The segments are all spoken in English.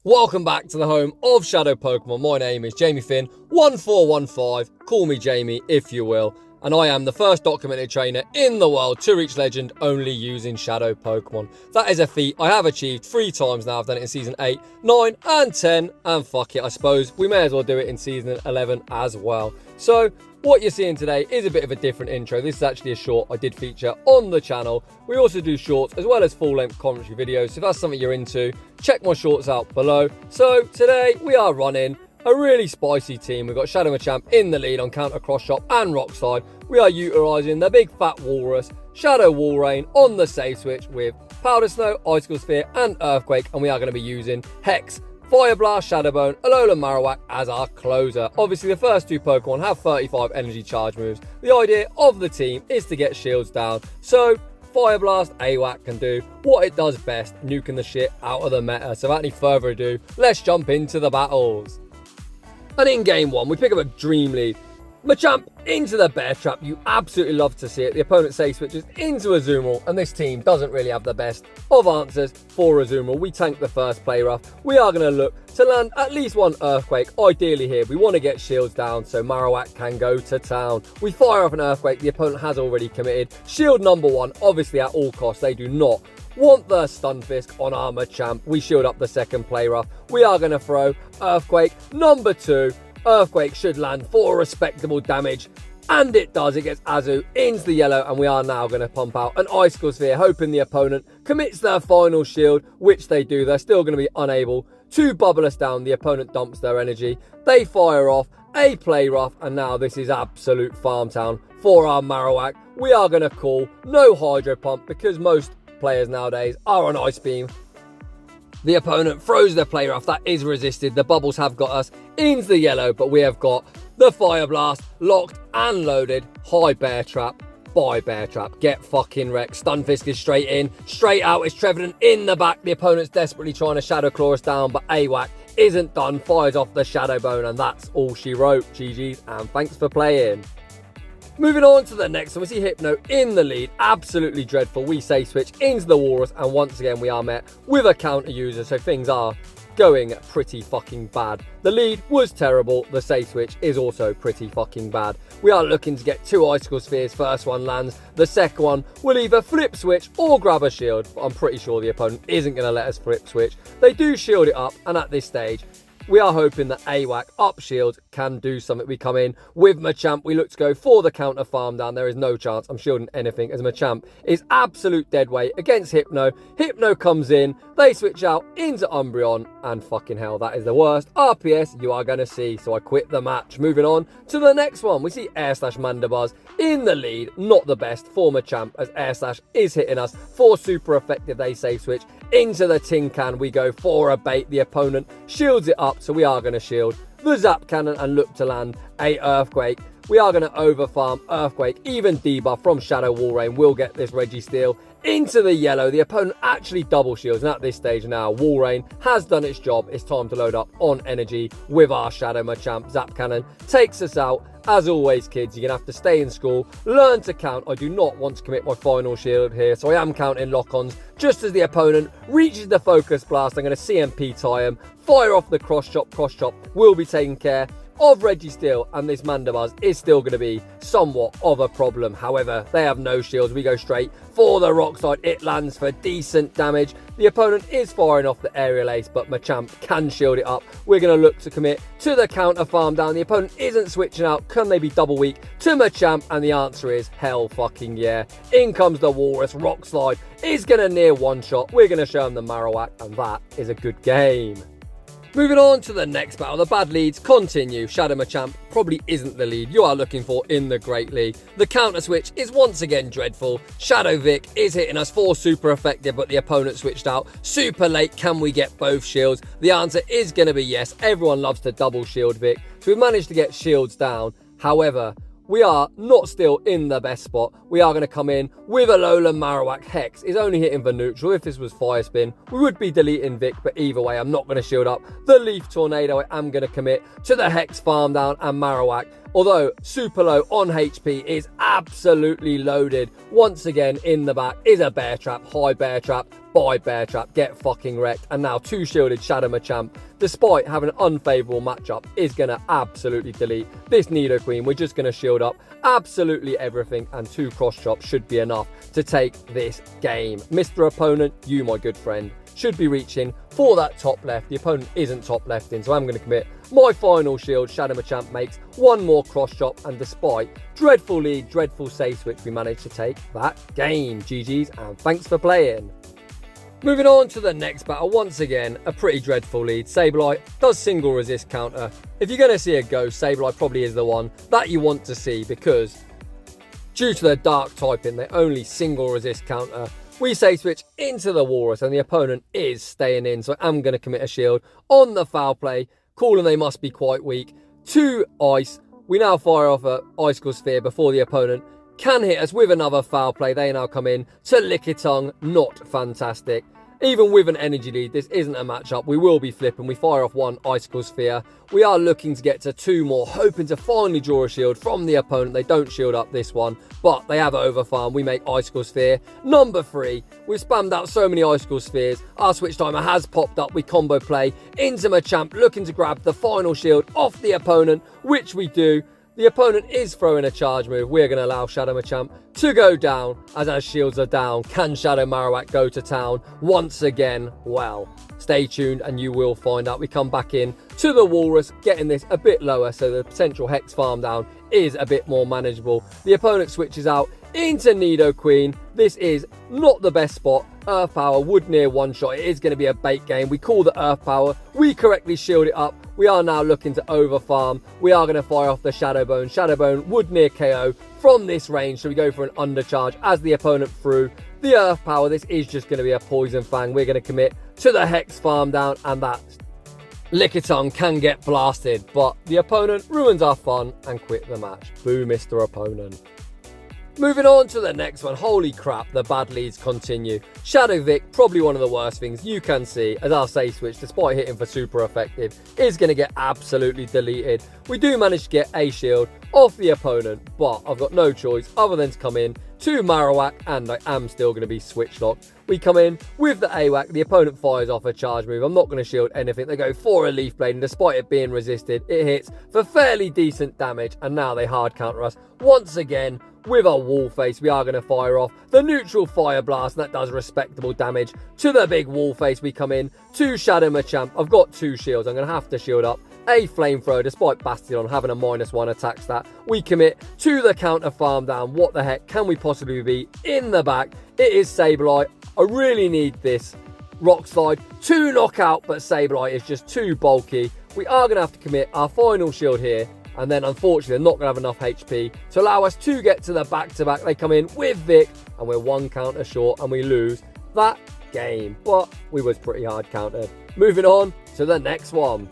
Welcome back to the home of Shadow Pokemon. My name is Jamie Finn, 1415. Call me Jamie if you will. And I am the first documented trainer in the world to reach legend only using Shadow Pokemon. That is a feat I have achieved 3 times now. I've done it in Season 8, 9 and 10. And fuck it, I suppose we may as well do it in Season 11 as well. So what you're seeing today is a bit of a different intro. This is actually a short I did feature on the channel. We also do shorts as well as full-length commentary videos. So if that's something you're into, check my shorts out below. So today we are running a really spicy team. We've got Shadow Machamp in the lead on counter, cross shop and rock slide. We are utilising the big fat walrus, Shadow Walrein on the save switch with Powder Snow, Icicle Sphere and Earthquake. And we are going to be using Hex, Fire Blast, Shadow Bone, Alolan Marowak as our closer. Obviously, the first 2 Pokemon have 35 energy charge moves. The idea of the team is to get Sheilds down. So, Fire Blast A.wak can do what it does best, nuking the shit out of the meta. So, without any further ado, let's jump into the battles. And in game 1, we pick up a dream lead. Machamp into the bear trap. You absolutely love to see it. The opponent safe switches into Azumarill, and this team doesn't really have the best of answers for Azumarill. We tank the first play rough. We are going to look to land at least 1 Earthquake. Ideally here, we want to get Sheilds down so Marowak can go to town. We fire off an Earthquake. The opponent has already committed. Shield number 1, obviously at all costs. They do not want the Stunfisk on our Machamp. We shield up the second play rough. We are going to throw Earthquake number 2. Earthquake should land for respectable damage, and it does. It gets Azu into the yellow, and we are now going to pump out an Icicle Sphere, hoping the opponent commits their final shield, which they do. They're still going to be unable to bubble us down. The opponent dumps their energy. They fire off a play rough, and now this is absolute farm town for our Marowak. We are going to call no Hydro Pump because most players nowadays are on Ice Beam. The opponent throws the play rough. That is resisted. The bubbles have got us into the yellow, but we have got the Fire Blast locked and loaded. High bear trap. Bye bear trap. Get fucking wrecked. Stunfisk is straight in. Straight out is Trevenant in the back. The opponent's desperately trying to Shadow Claw us down, but A.wak isn't done. Fires off the Shadow Bone, and that's all she wrote. GG's, and thanks for playing. Moving on to the next one, we see Hypno in the lead. Absolutely dreadful. We safe switch into the Walrus, and once again we are met with a counter user, so things are going pretty fucking bad. The lead was terrible. The safe switch is also pretty fucking bad. We are looking to get 2 Icicle Spheres. First one lands. The second one will either flip switch or grab a shield, but I'm pretty sure the opponent isn't going to let us flip switch. They do shield it up, and at this stage we are hoping that A.wak up shield can do something. We come in with Machamp. We look to go for the counter farm down. There is no chance I'm shielding anything as Machamp is absolute dead weight against Hypno. Hypno comes in. They switch out into Umbreon. And fucking hell, that is the worst RPS you are going to see. So I quit the match. Moving on to the next one. We see Air Slash Mandibuzz in the lead. Not the best for Machamp as Air Slash is hitting us for super effective. They safe switch into the tin can. We go for a bait. The opponent shields it up, so we are going to shield the Zap Cannon and look to land a Earthquake. We are going to overfarm Earthquake. Even debuff from Shadow Walrein will get this Registeel into the yellow. The opponent actually double shields, and at this stage now Walrein has done its job. It's time to load up on energy with our Shadow Machamp. Zap Cannon takes us out. As always, kids, you're going to have to stay in school, learn to count. I do not want to commit my final shield here, so I am counting lock-ons. Just as the opponent reaches the Focus Blast, I'm going to CMP tie him, fire off the cross chop. Cross chop will be taken care of Registeel, and this Mandibuzz is still going to be somewhat of a problem. However, they have no shields. We go straight for the rock side. It lands for decent damage. The opponent is firing off the aerial ace, but Machamp can shield it up. We're going to look to commit to the counter farm down. The opponent isn't switching out. Can they be double weak to Machamp? And the answer is hell fucking yeah. In comes the Walrus. Rock slide is going to near one shot. We're going to show them the Marowak, and that is a good game. Moving on to the next battle, the bad leads continue. Shadow Machamp probably isn't the lead you are looking for in the Great League. The counter switch is once again dreadful. Shadow Vic is hitting us for super effective, but the opponent switched out super late. Can we get both shields? The answer is going to be yes. Everyone loves to double shield Vic, so we've managed to get shields down. However, we are not still in the best spot. We are going to come in with Alolan Marowak. Hex is only hitting for neutral. If this was Fire Spin, we would be deleting Vic, but either way, I'm not going to shield up the Leaf Tornado. I am going to commit to the Hex farm down, and Marowak although super low on HP, is absolutely loaded. Once again, in the back is a bear trap, high bear trap, by bear trap, get fucking wrecked. And now 2 shielded Shadow Machamp, despite having an unfavourable matchup, is going to absolutely delete this Nidoqueen. We're just going to shield up absolutely everything, and 2 cross chops should be enough to take this game. Mr. Opponent, you, my good friend, should be reaching for that top left. The opponent isn't top left in, so I'm going to commit my final shield. Shadow Machamp makes 1 more cross chop, and despite dreadful lead, dreadful save switch, we managed to take that game. GG's, and thanks for playing. Moving on to the next battle, once again, a pretty dreadful lead. Sableye does single resist counter. If you're going to see a ghost, Sableye probably is the one that you want to see, because due to their dark typing, they only single resist counter. We say switch into the Walrus, and the opponent is staying in, so I'm going to commit a shield on the foul play. Calling they must be quite weak. 2 ice. We now fire off a Icicle Sphere before the opponent can hit us with another foul play. They now come in to Lickitung. Not fantastic. Even with an energy lead, this isn't a matchup. We will be flipping. We fire off 1 Icicle Sphere. We are looking to get to 2 more, hoping to finally draw a shield from the opponent. They don't shield up this one, but they have overfarm. We make Icicle Sphere number 3. We've spammed out so many Icicle Spheres. Our switch timer has popped up. We combo play into Machamp, looking to grab the final shield off the opponent, which we do. The opponent is throwing a charge move. We're going to allow Shadow Machamp to go down, as our shields are down. Can Shadow Marowak go to town once again? Well, stay tuned and you will find out. We come back in to the Walrus, getting this a bit lower, so the potential Hex farm down is a bit more manageable. The opponent switches out into Nidoqueen. This is not the best spot. Earth Power would near one shot. It is going to be a bait game. We call the Earth Power. We correctly shield it up. We are now looking to over farm. We are going to fire off the Shadow Bone. Shadow Bone would near KO from this range, so we go for an undercharge as the opponent threw the Earth Power. This is just going to be a Poison Fang. We're going to commit to the Hex farm down, and that Lickitung can get blasted, but the opponent ruins our fun and quit the match. Boo, Mr. Opponent. Moving on to the next one. Holy crap, the bad leads continue. Shadow Vic, probably one of the worst things you can see, as our save switch, despite hitting for super effective, is going to get absolutely deleted. We do manage to get a shield off the opponent, but I've got no choice other than to come in to Marowak, and I am still going to be switch locked. We come in with the A.wak. The opponent fires off a charge move. I'm not going to shield anything. They go for a Leaf Blade, and despite it being resisted, it hits for fairly decent damage, and now they hard counter us once again with a Wall Face. We are going to fire off the neutral Fire Blast, and that does respectable damage to the big Wall Face. We come in to Shadow Machamp. I've got 2 shields. I'm going to have to shield up a Flamethrower, despite Bastion having a -1 attack stat. We commit to the counter farm down. What the heck can we possibly be in the back? It is Sableye. I really need this Rock Slide to knock out, but Sableye is just too bulky. We are going to have to commit our final shield here, and then unfortunately they're not going to have enough HP to allow us to get to the back-to-back. They come in with Vic, and we're 1 counter short, and we lose that game. But we was pretty hard countered. Moving on to the next one.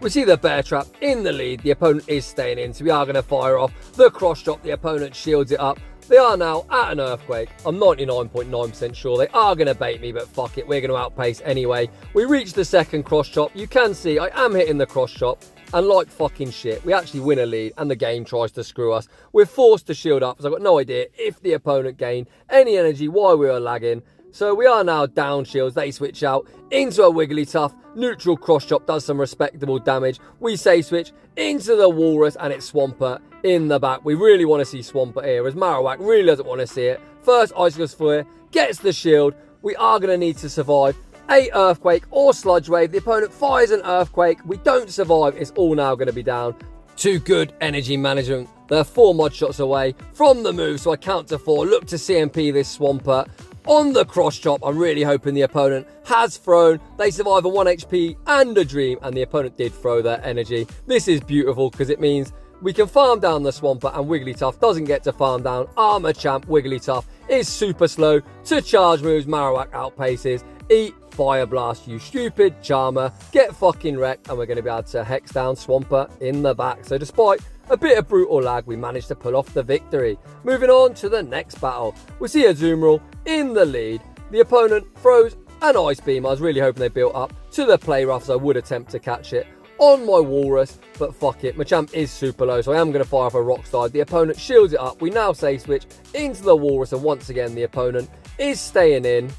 We see the Bear Trap in the lead. The opponent is staying in, so we are going to fire off the Cross Chop. The opponent shields it up. They are now at an Earthquake. I'm 99.9% sure they are going to bait me, but fuck it, we're going to outpace anyway. We reach the second Cross Chop. You can see I am hitting the Cross Chop, and like fucking shit, we actually win a lead, and the game tries to screw us. We're forced to shield up, because I've got no idea if the opponent gained any energy while we were lagging. So we are now down shields. They switch out into a Wigglytuff. Neutral Cross Chop does some respectable damage. We say switch into the Walrus, and it's Swampert in the back. We really want to see Swampert here, as Marowak really doesn't want to see it. First Icicle Sphere gets the shield. We are going to need to survive a Earthquake or Sludge Wave. The opponent fires an Earthquake. We don't survive. It's all now going to be down to good energy management. They're 4 mod shots away from the move, so I count to 4. Look to CMP this Swampert on the Cross Chop. I'm really hoping the opponent has thrown. They survive a 1 HP and a Dream, and the opponent did throw their energy. This is beautiful, because it means we can farm down the Swampert, and Wigglytuff doesn't get to farm down our Machamp. Wigglytuff is super slow to charge moves. Marowak outpaces. Eat Fire Blast, you stupid Charmer. Get fucking wrecked, and we're going to be able to Hex down Swampert in the back. So despite a bit of brutal lag, we managed to pull off the victory. Moving on to the next battle. We see Azumarill in the lead. The opponent throws an Ice Beam. I was really hoping they built up to the play rough, so I would attempt to catch it on my Walrus, but fuck it, Machamp is super low, so I am going to fire off a Rock Slide. The opponent shields it up. We now Safe Switch into the Walrus, and once again, the opponent is staying in.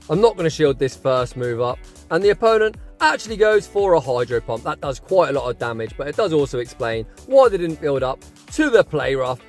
I'm not going to shield this first move up, and the opponent actually goes for a Hydro Pump. That does quite a lot of damage, but it does also explain why they didn't build up to the Play Rough.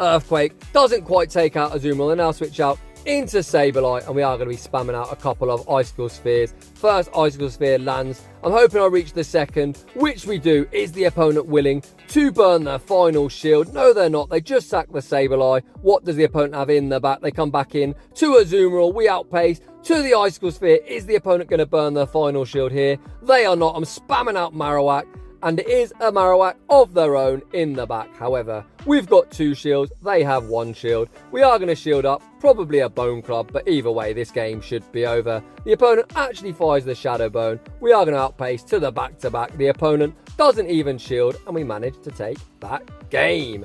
Earthquake doesn't quite take out Azumarill, and now switch out into Sableye, and we are going to be spamming out a couple of Icicle Spheres. First Icicle Sphere lands. I'm hoping I reach the second, which we do. Is the opponent willing to burn their final shield? No, they're not. They just sack the Sableye. What does the opponent have in the back? They come back in to Azumarill. We outpace to the Icicle Sphere. Is the opponent going to burn their final shield here? They are not. I'm spamming out Marowak, and it is a Marowak of their own in the back. However, we've got 2 shields. They have 1 shield. We are going to shield up, probably a Bone Club, but either way, this game should be over. The opponent actually fires the Shadow Bone. We are going to outpace to the back-to-back. The opponent doesn't even shield, and we manage to take that game.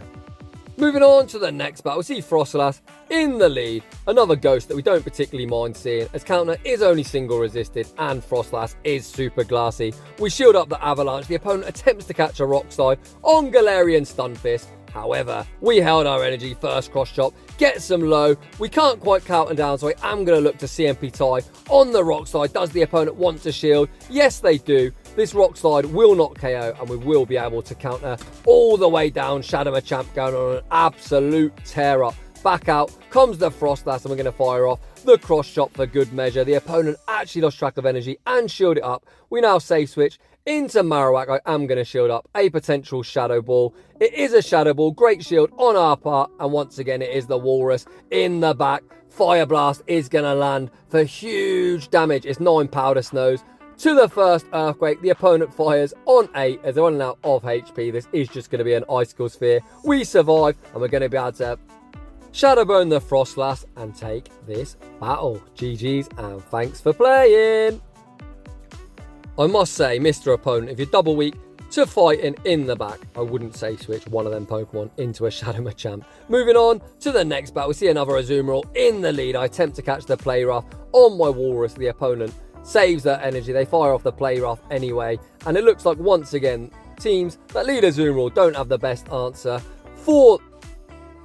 Moving on to the next battle, we see Frostlass in the lead. Another ghost that we don't particularly mind seeing, as counter is only single resisted and Frostlass is super glassy. We shield up the Avalanche. The opponent attempts to catch a Rock Slide on Galarian Stunfisk. However, we held our energy. First cross chop gets them low. We can't quite counter down, so I am going to look to CMP tie on the Rock Slide. Does the opponent want to shield? Yes, they do. This Rock Slide will not KO, and we will be able to counter all the way down. Shadow Machamp going on an absolute tear up. Back out comes the Frostlass, and we're going to fire off the cross chop for good measure. The opponent actually lost track of energy and shield it up. We now Safe Switch into Marowak. I am going to shield up a potential Shadow Ball. It is a Shadow Ball. Great shield on our part, and once again, it is the Walrus in the back. Fire Blast is going to land for huge damage. It's 9 Powder Snows to the first Earthquake. The opponent fires on 8 as they're running out of HP. This is just going to be an Icicle Sphere. We survive, and we're going to be able to Shadow Bone the Frostlass and take this battle. GG's, and thanks for playing. I must say, Mr. Opponent, if you're double weak to fighting in the back, I wouldn't say switch one of them Pokemon into a Shadow Machamp. Moving on to the next battle, we see another Azumarill in the lead. I attempt to catch the Play Rough on my Walrus. The opponent saves their energy. They fire off the Play Rough anyway, and it looks like once again teams that lead Azumarill don't have the best answer for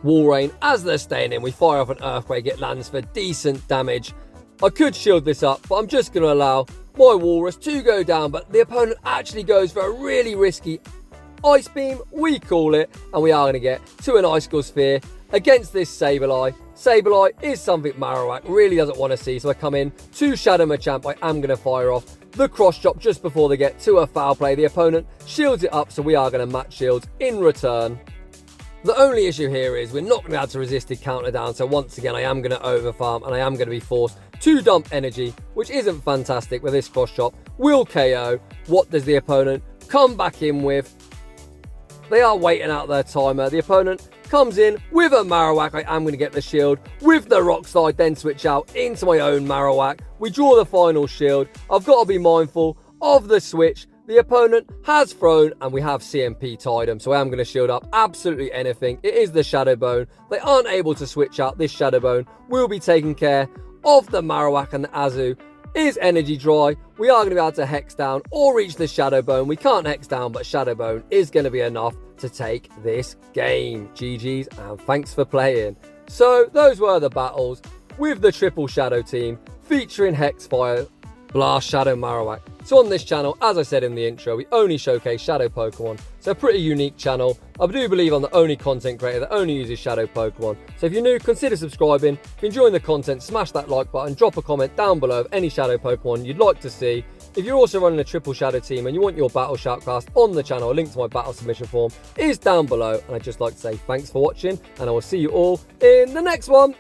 Walrein. As they're staying in, we fire off an Earthquake. It lands for decent damage. I could shield this up, but I'm just going to allow my Walrus to go down, but the opponent actually goes for a really risky Ice Beam, we call it, and we are going to get to an Icicle Sphere against this Sableye. Sableye is something Marowak really doesn't want to see, so I come in to Shadow Machamp. I am going to fire off the cross chop just before they get to a foul play. The opponent shields it up, so we are going to match shields in return. The only issue here is we're not going to be able to resist it counter down, so once again I am going to overfarm and I am going to be forced to dump energy, which isn't fantastic with this cross chop. Will KO. What does the opponent come back in with? They are waiting out their timer. The opponent comes in with a Marowak. I am going to get the shield with the Rock Slide, then switch out into my own Marowak. We draw the final shield. I've got to be mindful of the switch. The opponent has thrown, and we have CMP tied him, so I am going to shield up absolutely anything. It is the Shadow Bone. They aren't able to switch out. This Shadow Bone will be taking care of the Marowak, and the Azu is energy dry. We are going to be able to Hex down or reach the Shadow Bone. We can't Hex down, but Shadow Bone is going to be enough to take this game. GG's, and thanks for playing. So those were the battles with the Triple Shadow team featuring Hexfire, Blast, Shadow, Marowak. So on this channel, as I said in the intro, we only showcase Shadow Pokemon. It's a pretty unique channel. I do believe I'm the only content creator that only uses Shadow Pokemon. So if you're new, consider subscribing. If you're enjoying the content, smash that like button, drop a comment down below of any Shadow Pokemon you'd like to see. If you're also running a Triple Shadow team and you want your battle shoutcast on the channel, a link to my battle submission form is down below. And I'd just like to say thanks for watching, and I will see you all in the next one.